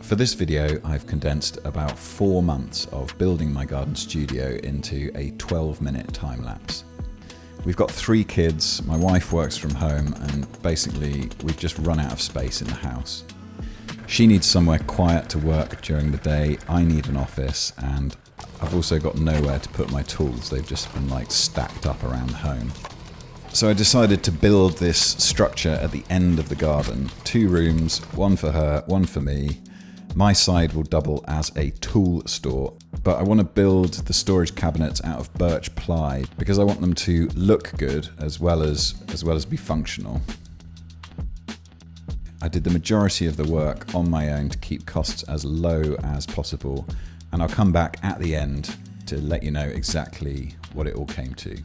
For this video, I've condensed about 4 months of building my garden studio into a 12-minute time lapse. We've got 3 kids, my wife works from home, and basically we've just run out of space in the house. She needs somewhere quiet to work during the day, I need an office, and I've also got nowhere to put my tools. They've just been stacked up around home. So I decided to build this structure at the end of the garden. 2 rooms, one for her, one for me. My side will double as a tool store, but I want to build the storage cabinets out of birch ply because I want them to look good as well as be functional. I did the majority of the work on my own to keep costs as low as possible, and I'll come back at the end to let you know exactly what it all came to.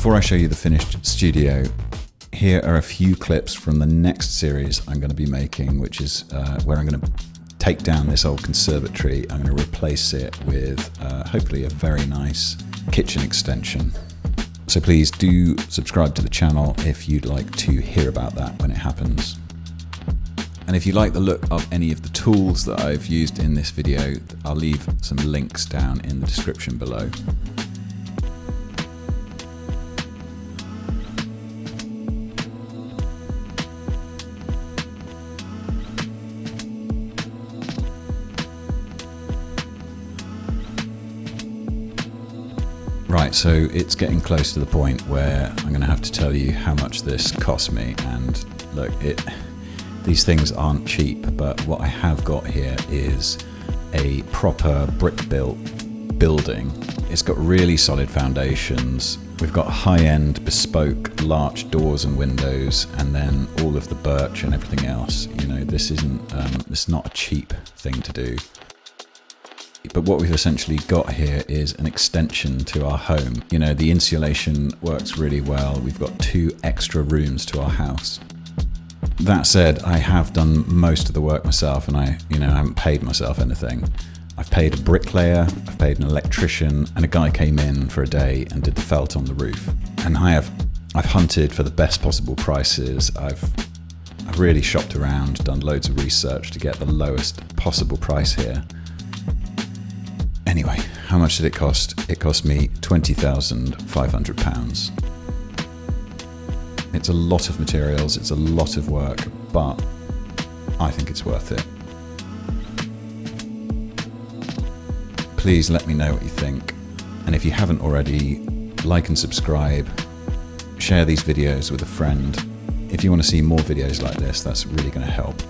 Before I show you the finished studio, here are a few clips from the next series I'm going to be making, which is where I'm going to take down this old conservatory. I'm going to replace it with hopefully a very nice kitchen extension. So please do subscribe to the channel if you'd like to hear about that when it happens. And if you like the look of any of the tools that I've used in this video, I'll leave some links down in the description below. Right, so it's getting close to the point where I'm going to have to tell you how much this cost me. And look, these things aren't cheap, but what I have got here is a proper brick-built building. It's got really solid foundations. We've got high-end bespoke Larch doors and windows, and then all of the birch and everything else. You know, this is not a cheap thing to do. But what we've essentially got here is an extension to our home. You know, the insulation works really well. We've got 2 extra rooms to our house. That said, I have done most of the work myself, and I haven't paid myself anything. I've paid a bricklayer, I've paid an electrician, and a guy came in for a day and did the felt on the roof. And I've hunted for the best possible prices. I've really shopped around, done loads of research to get the lowest possible price here. Anyway, how much did it cost? It cost me £20,500. It's a lot of materials, it's a lot of work, but I think it's worth it. Please let me know what you think. And if you haven't already, like and subscribe, share these videos with a friend. If you want to see more videos like this, that's really going to help.